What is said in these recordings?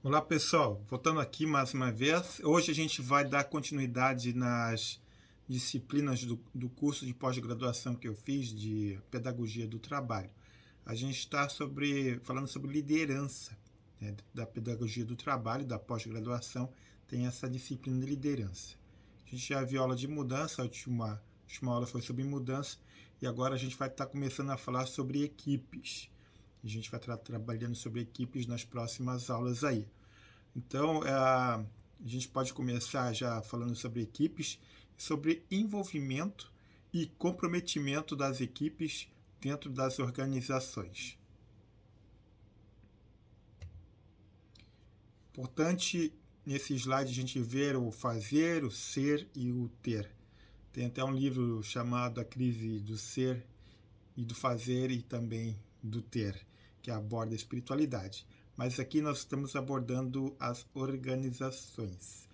Olá pessoal, voltando aqui mais uma vez. Hoje a gente vai dar continuidade nas disciplinas do curso de pós-graduação que eu fiz de Pedagogia do Trabalho. A gente está falando sobre liderança, né, da Pedagogia do Trabalho, da pós-graduação, tem essa disciplina de liderança. A gente já viu aula de mudança, a última aula foi sobre mudança, e agora a gente vai estar começando a falar sobre equipes. A gente vai estar trabalhando sobre equipes nas próximas aulas aí. Então, a gente pode começar já falando sobre equipes, sobre envolvimento e comprometimento das equipes dentro das organizações. Importante nesse slide a gente ver o fazer, o ser e o ter. Tem até um livro chamado A Crise do Ser e do Fazer e também do Ter, que aborda a espiritualidade. Mas aqui nós estamos abordando as organizações.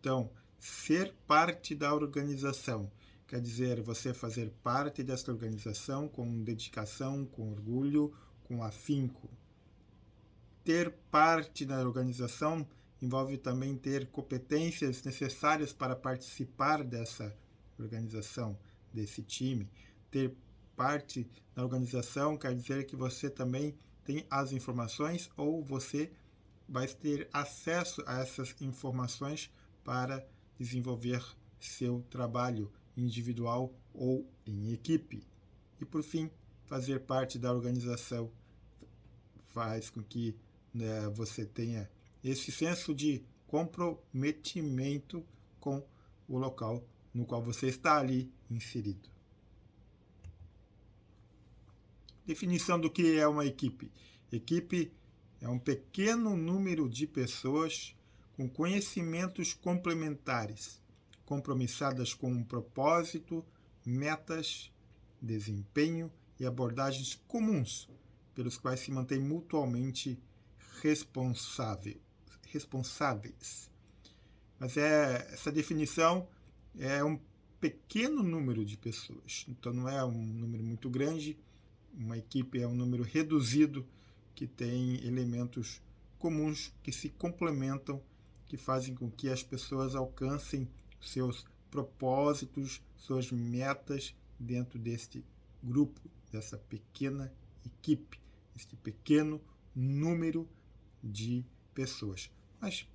Então, ser parte da organização quer dizer você fazer parte dessa organização com dedicação, com orgulho, com afinco. Ter parte da organização envolve também ter competências necessárias para participar dessa organização, desse time. Ter parte da organização quer dizer que você também tem as informações ou você vai ter acesso a essas informações para desenvolver seu trabalho individual ou em equipe. E por fim, fazer parte da organização faz com que, né, você tenha esse senso de comprometimento com o local no qual você está ali inserido. Definição do que é uma equipe. Equipe é um pequeno número de pessoas com conhecimentos complementares, compromissadas com um propósito, metas, desempenho e abordagens comuns, pelos quais se mantêm mutuamente responsáveis. Mas essa definição é um pequeno número de pessoas, então não é um número muito grande. Uma equipe é um número reduzido que tem elementos comuns que se complementam, que fazem com que as pessoas alcancem seus propósitos, suas metas dentro deste grupo, dessa pequena equipe, este pequeno número de pessoas. Mas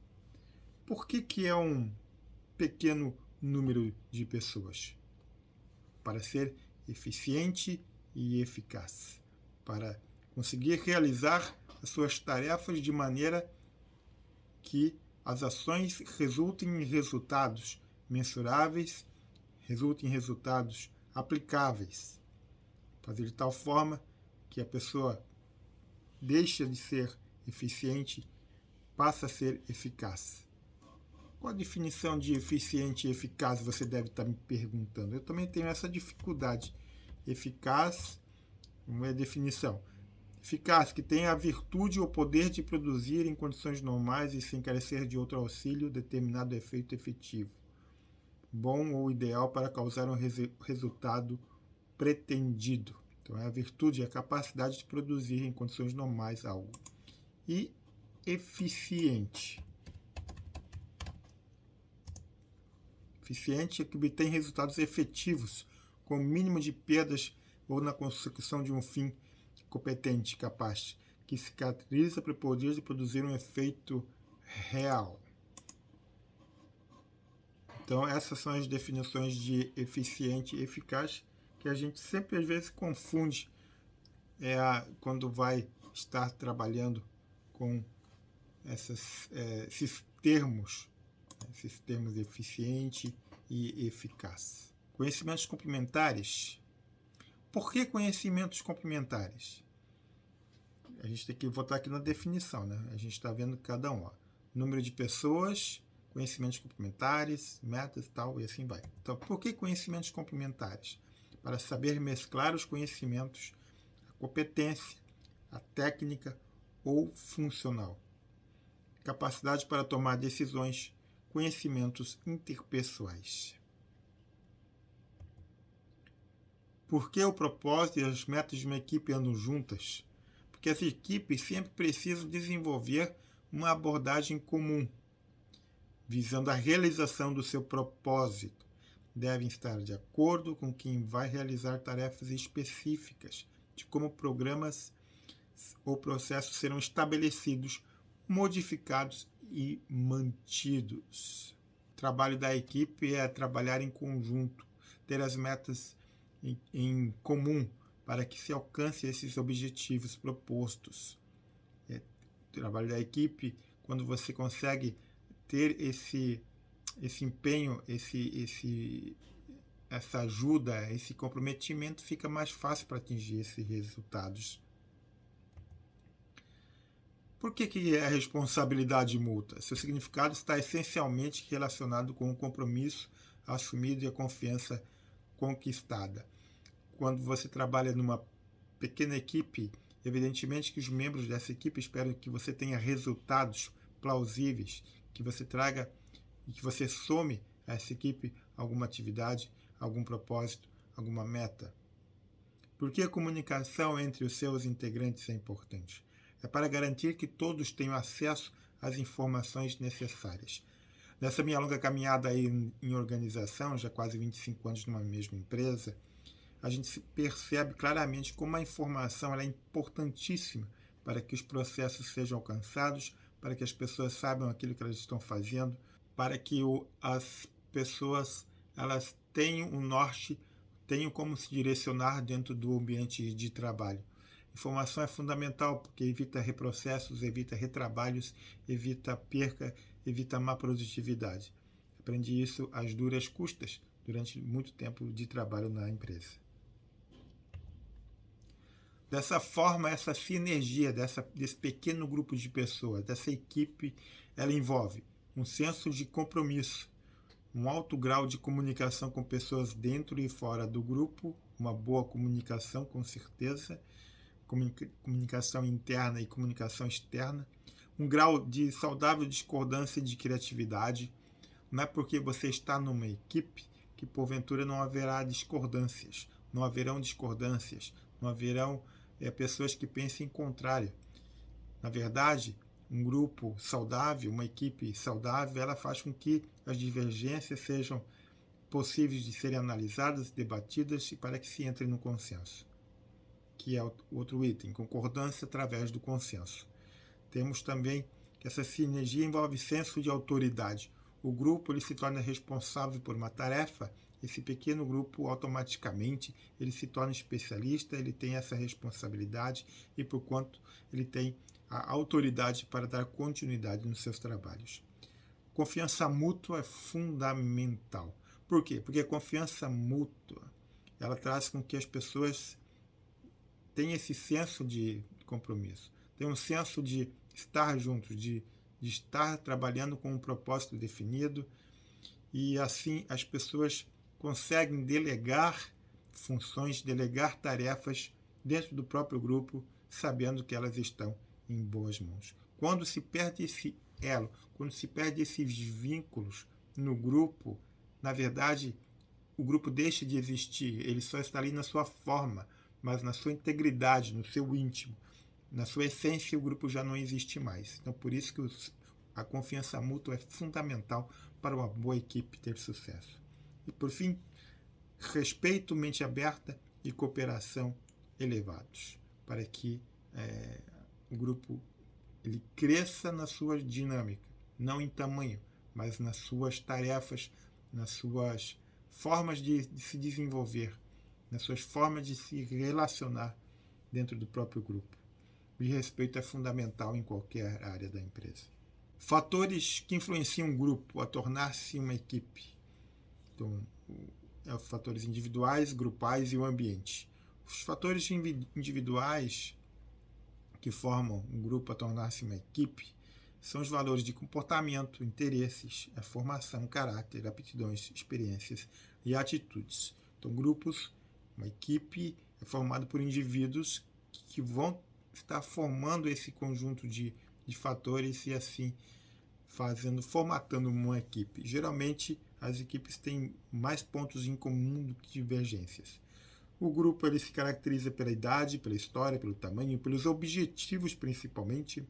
por que é um pequeno número de pessoas? Para ser eficiente e eficaz, para conseguir realizar as suas tarefas de maneira que as ações resultem em resultados mensuráveis, resultem em resultados aplicáveis, fazer de tal forma que a pessoa deixa de ser eficiente, passa a ser eficaz. Qual a definição de eficiente e eficaz você deve estar me perguntando? Eu também tenho essa dificuldade. Eficaz, uma definição. Eficaz, que tem a virtude ou poder de produzir em condições normais e sem carecer de outro auxílio determinado efeito efetivo. Bom ou ideal para causar um resultado pretendido. Então, é a virtude, a capacidade de produzir em condições normais algo. E eficiente. Eficiente é que obtém resultados efetivos, com o mínimo de perdas ou na consecução de um fim competente, capaz, que se caracteriza pelo poder de produzir um efeito real. Então, essas são as definições de eficiente e eficaz que a gente sempre às vezes confunde quando vai estar trabalhando com esses termos eficiente e eficaz. Conhecimentos complementares. Por que conhecimentos complementares? A gente tem que voltar aqui na definição, né? A gente está vendo cada um. Ó. Número de pessoas, conhecimentos complementares, metas e tal, e assim vai. Então, por que conhecimentos complementares? Para saber mesclar os conhecimentos, a competência, a técnica ou funcional. Capacidade para tomar decisões, conhecimentos interpessoais. Por que o propósito e as metas de uma equipe andam juntas? Porque as equipes sempre precisam desenvolver uma abordagem comum, visando a realização do seu propósito. Devem estar de acordo com quem vai realizar tarefas específicas, de como programas ou processos serão estabelecidos, modificados e mantidos. O trabalho da equipe é trabalhar em conjunto, ter as metas em comum para que se alcance esses objetivos propostos. O trabalho da equipe, quando você consegue ter esse empenho, essa ajuda, esse comprometimento, fica mais fácil para atingir esses resultados. Por que é a responsabilidade mútua? Seu significado está essencialmente relacionado com o compromisso assumido e a confiança conquistada. Quando você trabalha numa pequena equipe, evidentemente que os membros dessa equipe esperam que você tenha resultados plausíveis, que você traga e que você some a essa equipe alguma atividade, algum propósito, alguma meta. Por que a comunicação entre os seus integrantes é importante? É para garantir que todos tenham acesso às informações necessárias. Nessa minha longa caminhada aí em organização, já quase 25 anos numa mesma empresa, a gente percebe claramente como a informação é importantíssima para que os processos sejam alcançados, para que as pessoas saibam aquilo que elas estão fazendo, para que as pessoas elas tenham um norte, tenham como se direcionar dentro do ambiente de trabalho. Informação é fundamental porque evita reprocessos, evita retrabalhos, evita perca, evita má produtividade. Aprendi isso às duras custas durante muito tempo de trabalho na empresa. Dessa forma, essa sinergia desse pequeno grupo de pessoas, dessa equipe, ela envolve um senso de compromisso, um alto grau de comunicação com pessoas dentro e fora do grupo, uma boa comunicação, com certeza, comunicação interna e comunicação externa, um grau de saudável discordância e de criatividade. Não é porque você está numa equipe que porventura não haverá discordâncias, não haverão pessoas que pensem em contrário. Na verdade, um grupo saudável, uma equipe saudável, ela faz com que as divergências sejam possíveis de serem analisadas, debatidas e para que se entre no consenso, que é outro item, concordância através do consenso. Temos também que essa sinergia envolve senso de autoridade. O grupo ele se torna responsável por uma tarefa, esse pequeno grupo automaticamente ele se torna especialista, ele tem essa responsabilidade e, por quanto, ele tem a autoridade para dar continuidade nos seus trabalhos. Confiança mútua é fundamental. Por quê? Porque a confiança mútua ela traz com que as pessoas tenham esse senso de compromisso, tenham um senso de estar juntos, de estar trabalhando com um propósito definido, e assim as pessoas conseguem delegar funções, delegar tarefas dentro do próprio grupo, sabendo que elas estão em boas mãos. Quando se perde esse elo, quando se perde esses vínculos no grupo, na verdade, o grupo deixa de existir, ele só está ali na sua forma, mas na sua integridade, no seu íntimo, na sua essência, o grupo já não existe mais. Então, por isso que a confiança mútua é fundamental para uma boa equipe ter sucesso. E, por fim, respeito, mente aberta e cooperação elevados, para que o grupo ele cresça na sua dinâmica, não em tamanho, mas nas suas tarefas, nas suas formas de se desenvolver, nas suas formas de se relacionar dentro do próprio grupo. O respeito é fundamental em qualquer área da empresa. Fatores que influenciam um grupo a tornar-se uma equipe. Então, os fatores individuais, grupais e o ambiente. Os fatores individuais que formam um grupo a tornar-se uma equipe são os valores de comportamento, interesses, a formação, caráter, aptidões, experiências e atitudes. Então, grupos, uma equipe é formada por indivíduos que vão estar formando esse conjunto de fatores e assim formatando uma equipe. Geralmente, as equipes têm mais pontos em comum do que divergências. O grupo ele se caracteriza pela idade, pela história, pelo tamanho, pelos objetivos principalmente.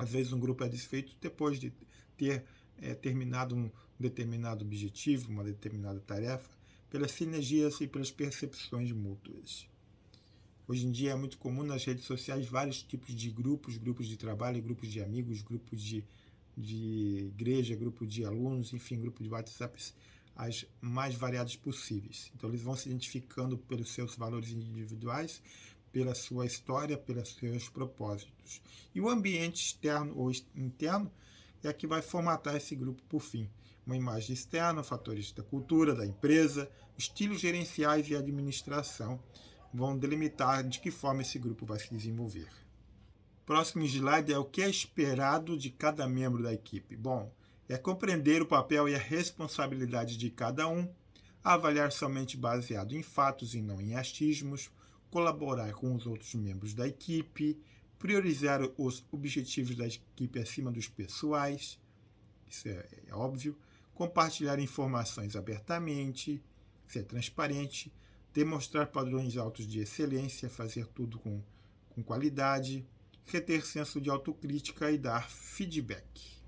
Às vezes um grupo é desfeito depois de ter terminado um determinado objetivo, uma determinada tarefa, pelas sinergias e pelas percepções mútuas. Hoje em dia é muito comum nas redes sociais vários tipos de grupos, grupos de trabalho, grupos de amigos, grupos de igreja, grupo de alunos, enfim, grupo de WhatsApp, as mais variadas possíveis. Então eles vão se identificando pelos seus valores individuais, pela sua história, pelos seus propósitos. E o ambiente externo ou interno é que vai formatar esse grupo por fim. Uma imagem externa, fatores da cultura, da empresa, estilos gerenciais e administração vão delimitar de que forma esse grupo vai se desenvolver. Próximo slide é o que é esperado de cada membro da equipe. Bom, é compreender o papel e a responsabilidade de cada um, avaliar somente baseado em fatos e não em achismos, colaborar com os outros membros da equipe, priorizar os objetivos da equipe acima dos pessoais, isso é óbvio, compartilhar informações abertamente, ser transparente, demonstrar padrões altos de excelência, fazer tudo com qualidade, reter senso de autocrítica e dar feedback.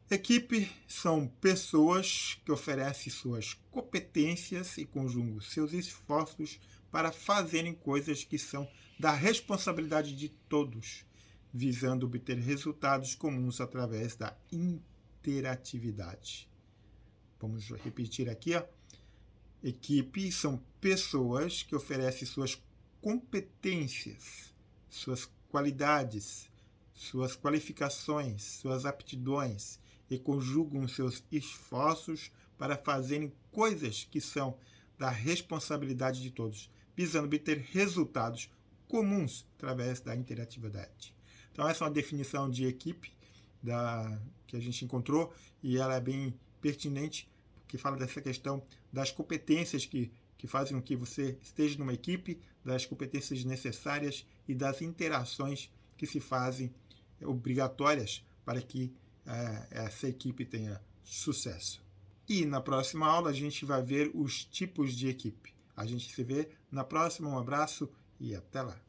Equipe são pessoas que oferecem suas competências e conjugam seus esforços para fazerem coisas que são da responsabilidade de todos, visando obter resultados comuns através da interatividade. Vamos repetir aqui, ó. Equipe são pessoas que oferecem suas competências, suas qualidades, suas qualificações, suas aptidões e conjugam seus esforços para fazerem coisas que são da responsabilidade de todos, visando obter resultados comuns através da interatividade. Então essa é uma definição de equipe que a gente encontrou e ela é bem pertinente, que fala dessa questão das competências que fazem com que você esteja numa equipe, das competências necessárias e das interações que se fazem obrigatórias para que essa equipe tenha sucesso. E na próxima aula a gente vai ver os tipos de equipe. A gente se vê na próxima. Um abraço e até lá!